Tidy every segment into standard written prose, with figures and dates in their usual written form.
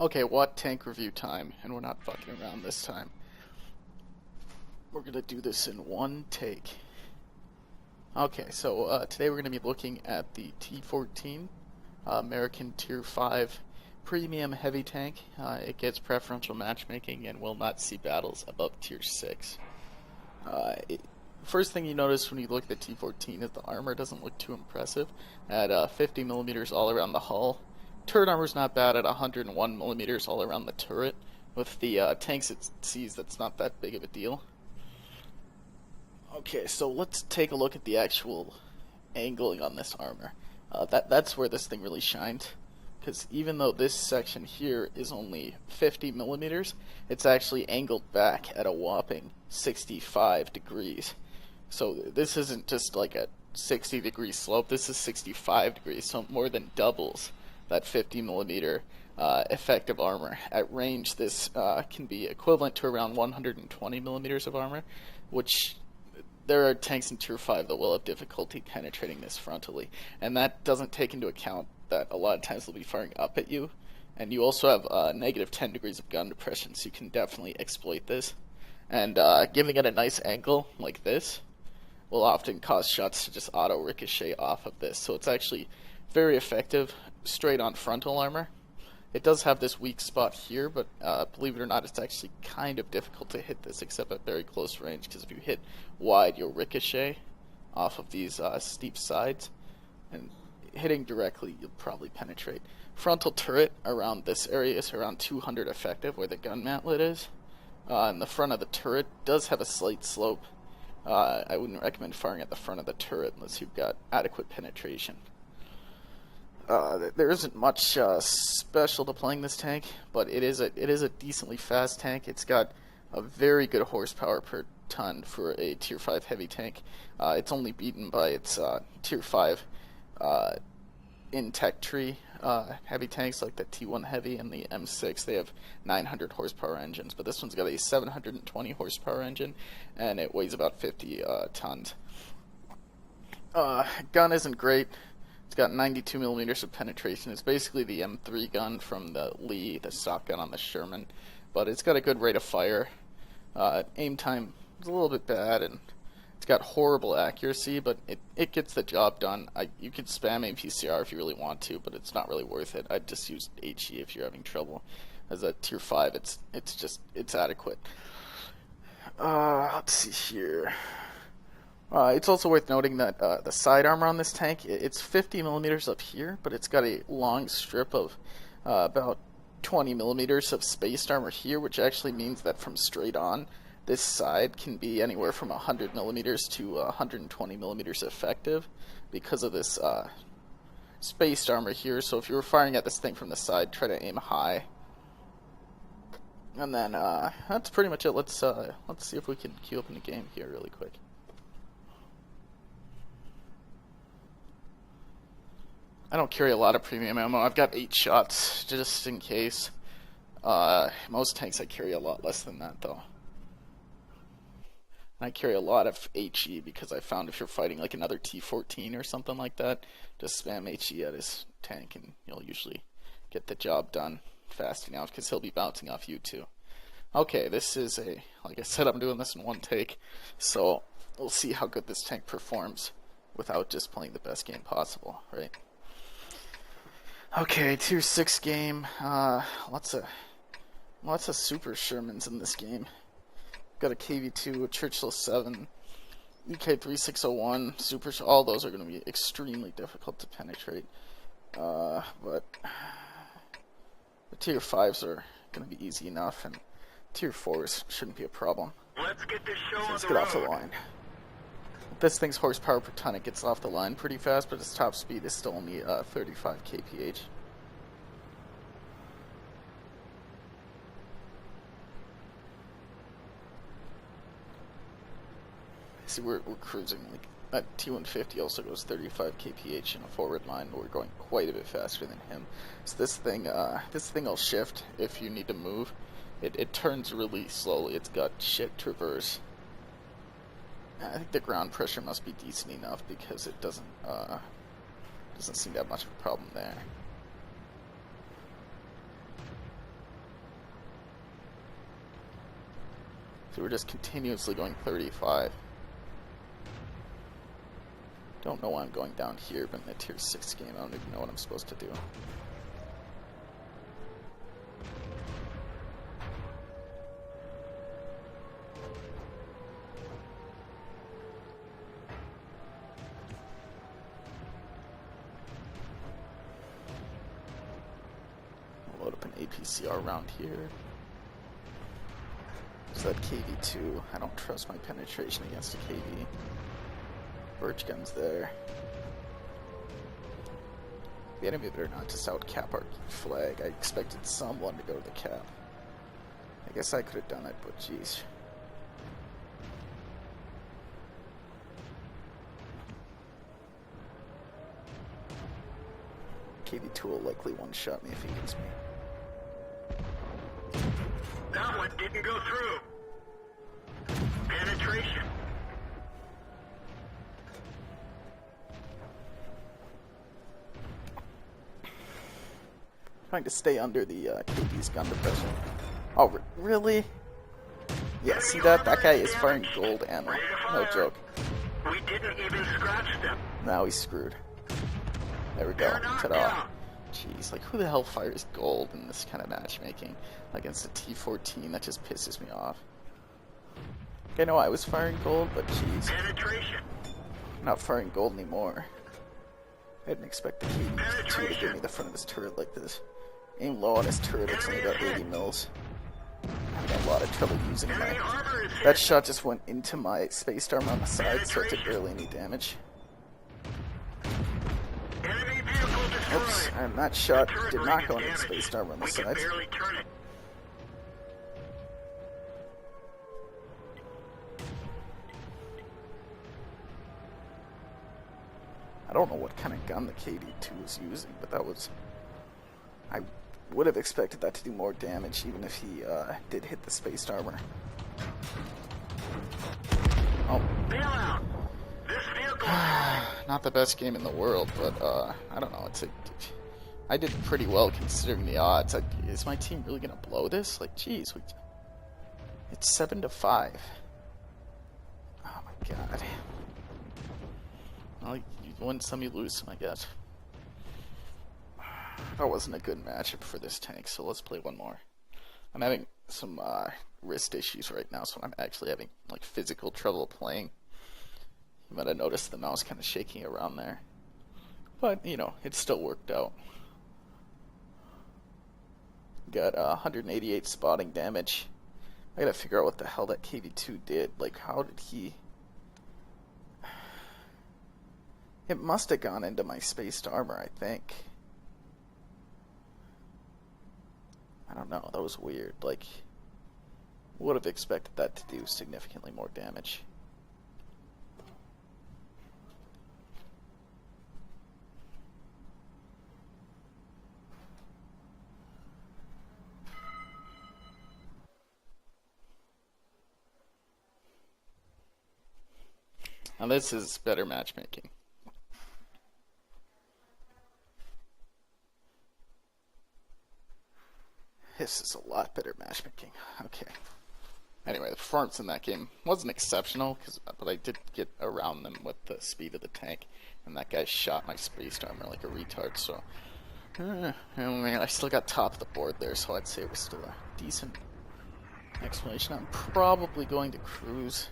Okay, WoT tank review time, and we're not fucking around this time. We're gonna do this in one take. Okay, so today we're gonna be looking at the T14 American Tier 5 Premium Heavy Tank. It gets preferential matchmaking and will not see battles above Tier 6. First thing you notice when you look at the T14 is the armor doesn't look too impressive at 50 millimeters all around the hull. Turret armor's not bad at 101 millimeters all around the turret. With the tanks it sees, that's not that big of a deal. Okay, so let's take a look at the actual angling on this armor. That's where this thing really shined. Because even though this section here is only 50 millimeters, it's actually angled back at a whopping 65 degrees. So this isn't just like a 60-degree slope, this is 65 degrees, so more than doubles that 50 millimeter effective armor. At range, this can be equivalent to around 120 millimeters of armor, which there are tanks in Tier 5 that will have difficulty penetrating this frontally. And that doesn't take into account that a lot of times they'll be firing up at you. And you also have negative 10 degrees of gun depression, so you can definitely exploit this. And giving it a nice angle like this will often cause shots to just auto ricochet off of this. So it's actually very effective straight on frontal armor. It does have this weak spot here, but believe it or not, it's actually kind of difficult to hit this except at very close range, because if you hit wide, you'll ricochet off of these steep sides, and hitting directly, you'll probably penetrate. Frontal turret around this area is around 200 effective, where the gun mantlet is. And the front of the turret does have a slight slope. I wouldn't recommend firing at the front of the turret unless you've got adequate penetration. There isn't much special to playing this tank, but it is a decently fast tank. It's got a very good horsepower per ton for a Tier 5 heavy tank. It's only beaten by its Tier 5 in tech tree heavy tanks like the T1 Heavy and the M6. They have 900 horsepower engines, but this one's got a 720 horsepower engine, and it weighs about 50 tons. Gun isn't great. It's got 92 millimeters of penetration. It's basically the M3 gun from the Lee, the stock gun on the Sherman, but it's got a good rate of fire. Aim time is a little bit bad, and it's got horrible accuracy, but it gets the job done. You could spam APCR if you really want to, but it's not really worth it. I'd just use HE if you're having trouble. As a Tier 5, it's adequate. Let's see here. It's also worth noting that the side armor on this tank, it's 50 millimeters up here, but it's got a long strip of about 20 millimeters of spaced armor here, which actually means that from straight on, this side can be anywhere from 100 millimeters to 120 millimeters effective because of this spaced armor here. So if you were firing at this thing from the side, try to aim high. And then that's pretty much it. Let's see if we can queue up in the game here really quick. I don't carry a lot of premium ammo. I've got 8 shots, just in case. Most tanks I carry a lot less than that, though. And I carry a lot of HE because I found if you're fighting like another T14 or something like that, just spam HE at his tank and you'll usually get the job done fast enough because he'll be bouncing off you too. Okay, this is like I said, I'm doing this in one take, so we'll see how good this tank performs without just playing the best game possible, right? Okay, Tier 6 game. Lots of Super Shermans in this game. Got a KV2, a Churchill 7, EK3601, Super. All those are going to be extremely difficult to penetrate. But the Tier 5s are going to be easy enough, and Tier 4s shouldn't be a problem. Let's get this show So on let's the get off the road. line. This thing's horsepower per ton, it gets off the line pretty fast, but its top speed is still only 35 kph. See, we're cruising like that. T150 also goes 35 kph in a forward line, but we're going quite a bit faster than him. So this thing will shift if you need to move. It turns really slowly. It's got shit traverse. I think the ground pressure must be decent enough because it doesn't seem to have much of a problem there. So we're just continuously going 35. Don't know why I'm going down here, but in the tier 6 game, I don't even know what I'm supposed to do. I'll load up an APCR round here. So that KV2, I don't trust my penetration against a KV. Birch gun's there. The enemy better not just out-cap our flag. I expected someone to go to the cap. I guess I could have done it, but jeez. KV2 will likely one-shot me if he hits me. That one didn't go through. Penetration. Trying to stay under the KV's gun depression. Oh, really? Yeah, see that? That guy is firing gold ammo. No joke. We didn't even scratch them. Now he's screwed. There we go. Ta-da. Jeez, like who the hell fires gold in this kind of matchmaking against a T14? That just pisses me off. I know I was firing gold, but jeez. I'm not firing gold anymore. I didn't expect the KV2 to give me the front of his turret like this. Aim low on his turret, it's only about 80 mils. I'm having a lot of trouble using that. That shot just went into my spaced armor on the side, so it did barely any damage. Oops, and that shot did not go into spaced armor on the side. I don't know what kind of gun the KV2 was using, but that was... I would have expected that to do more damage, even if he did hit the spaced armor. Oh. Not the best game in the world, but I don't know. I did pretty well considering the odds. Is my team really gonna blow this? Like, geez, it's 7-5. Oh my god. Well, you win some, you lose some, I guess. That wasn't a good matchup for this tank, so let's play one more. I'm having some wrist issues right now, so I'm actually having like physical trouble playing. You might have noticed the mouse kind of shaking around there. But, you know, it still worked out. Got 188 spotting damage. I gotta figure out what the hell that KV2 did. Like, how did he... It must have gone into my spaced armor, I think. I don't know, that was weird. Like, would have expected that to do significantly more damage. Now this is better matchmaking. This is a lot better matchmaking. Okay. Anyway, the performance in that game wasn't exceptional, but I did get around them with the speed of the tank, and that guy shot my spaced armor like a retard, so... I still got top of the board there, so I'd say it was still a decent explanation. I'm probably going to cruise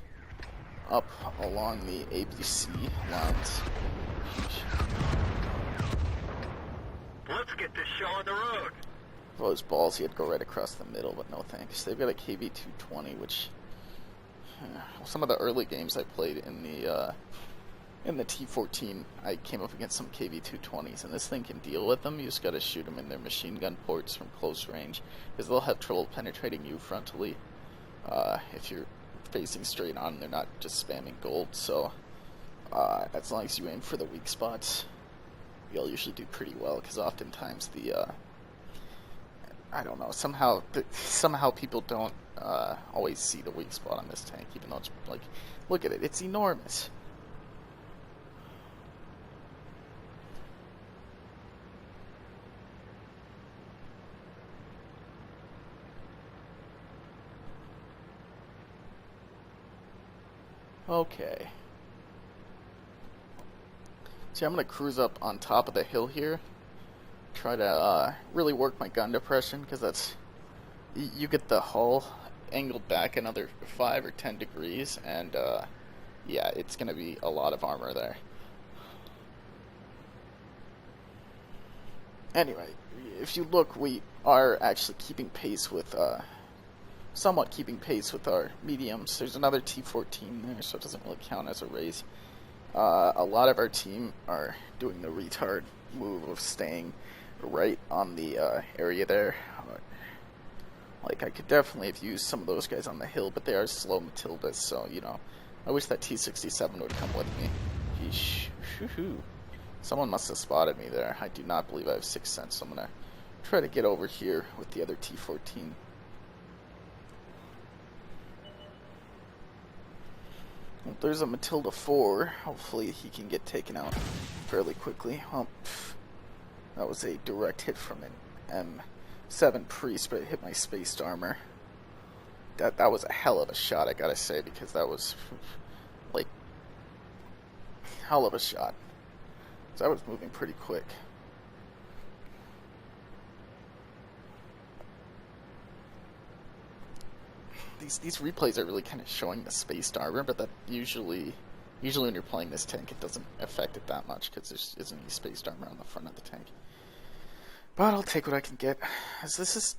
up along the ABC lines. Let's get this show on the road. Those balls, he had to go right across the middle, but no thanks. They've got a KV220, which some of the early games I played in the T14, I came up against some KV220s, and this thing can deal with them. You just got to shoot them in their machine gun ports from close range, because they'll have trouble penetrating you frontally if you're facing straight on. They're not just spamming gold, so as long as you aim for the weak spots, you'll usually do pretty well, because oftentimes the I don't know, somehow people don't always see the weak spot on this tank, even though it's like, look at it, it's enormous. Okay. See, I'm going to cruise up on top of the hill here. Try to really work my gun depression, because that's... You get the hull angled back another 5 or 10 degrees, and yeah, it's going to be a lot of armor there. Anyway, if you look, we are actually keeping pace with, somewhat keeping pace with our mediums. There's another T14 there, so it doesn't really count as a race. A lot of our team are doing the retard move of staying right on the area there. Like, I could definitely have used some of those guys on the hill, but they are slow Matildas, so, you know, I wish that T67 would come with me. Yeesh. Shoo-hoo. Someone must have spotted me there. I do not believe I have 6th sense, so I'm going to try to get over here with the other T14. Well, there's a Matilda 4. Hopefully he can get taken out fairly quickly. Well, that was a direct hit from an M7 Priest, but it hit my spaced armor. That was a hell of a shot, I gotta say, because that was, like, hell of a shot. So I was moving pretty quick. These replays are really kind of showing the spaced armor, but that usually when you're playing this tank, it doesn't affect it that much because there isn't any spaced armor on the front of the tank. But I'll take what I can get. As this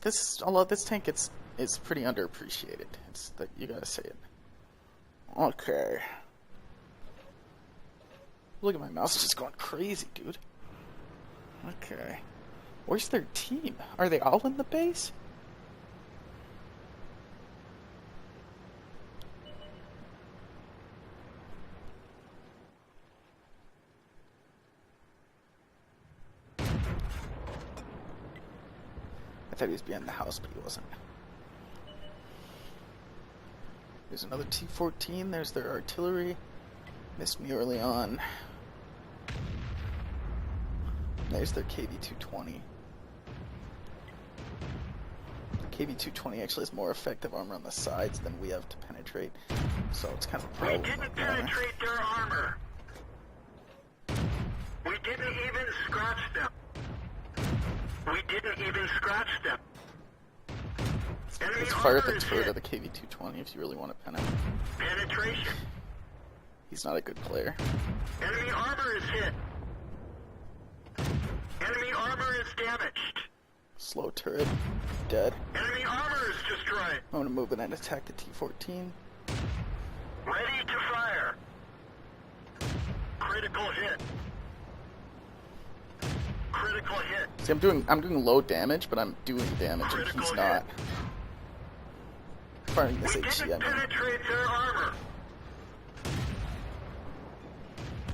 tank it's pretty underappreciated. It's that you gotta say it. Okay. Look at my mouse just going crazy, dude. Okay. Where's their team? Are they all in the base? I thought he was behind the house, but he wasn't. There's another T14. There's their artillery. Missed me early on. There's their KV-220. KV-220 actually has more effective armor on the sides than we have to penetrate, so it's kind of a problem. We didn't penetrate their armor. We didn't even scratch them. We didn't even scratch them. Let's fire the turret of the KV-220 if you really want to penetrate. Penetration. He's not a good player. Enemy armor is hit. Enemy armor is damaged. Slow turret. Dead. Enemy armor is destroyed. I'm going to move in and attack the T14. Ready to fire. Critical hit. Critical hit. See, I'm doing low damage, but I'm doing damage, and he's not. Firing this We HE, didn't penetrate their armor.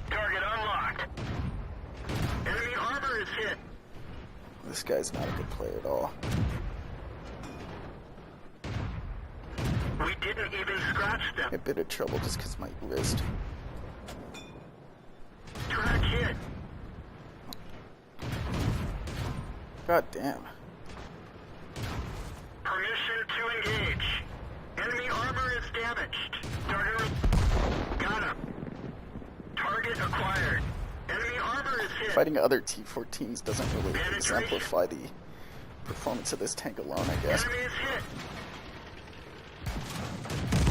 Target unlocked. Enemy armor is hit. This guy's not a good player at all. We didn't even scratch them. A bit of trouble just because my wrist. Track hit. God damn. Permission to engage. Enemy armor is damaged. Target. Got him. Target acquired. Enemy armor is hit. Fighting other T14s doesn't really exemplify the performance of this tank alone, I guess. Enemy is hit.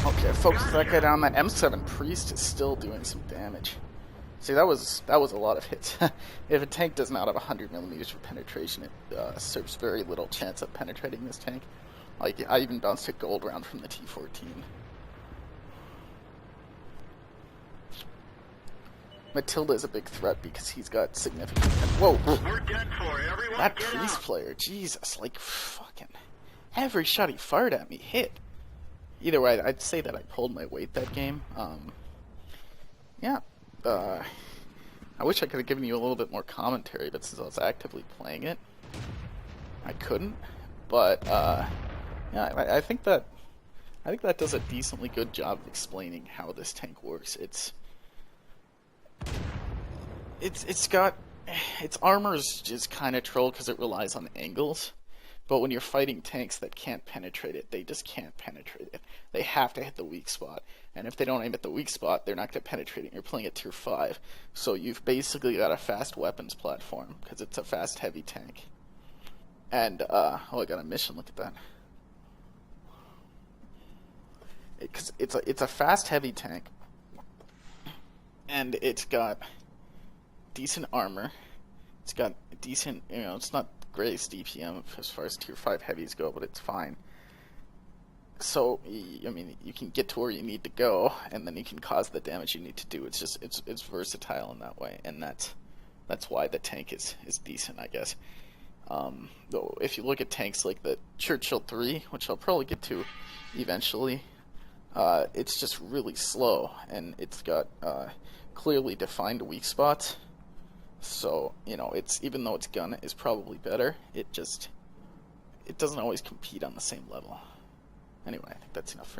Okay, focus that guy down. That M7 Priest is still doing some damage. See, that was a lot of hits. If a tank does not have 100 millimeters for penetration, it serves very little chance of penetrating this tank. Like, I even bounced a gold round from the T14. Matilda is a big threat because he's got significant... Whoa! We're dead for. Everyone That get Priest out. player, Jesus, like, fucking... Every shot he fired at me hit. Either way, I'd say that I pulled my weight that game. Yeah. I wish I could have given you a little bit more commentary, but since I was actively playing it, I couldn't. But, yeah, I think that does a decently good job of explaining how this tank works. Its armor is just kind of troll because it relies on angles. But when you're fighting tanks that can't penetrate it, they just can't penetrate it. They have to hit the weak spot. And if they don't aim at the weak spot, they're not going to penetrate it. You're playing at tier 5. So you've basically got a fast weapons platform, because it's a fast heavy tank. And, oh, I got a mission, look at that. Because it's a fast heavy tank. And it's got decent armor. It's got decent, it's not greatest DPM as far as tier 5 heavies go, but it's fine. So, I mean, you can get to where you need to go, and then you can cause the damage you need to do. It's just, it's versatile in that way, and that's why the tank is decent, I guess. Though, if you look at tanks like the Churchill 3, which I'll probably get to eventually, it's just really slow, and it's got clearly defined weak spots. So, it's, even though its gun is probably better, it doesn't always compete on the same level. Anyway, I think that's enough for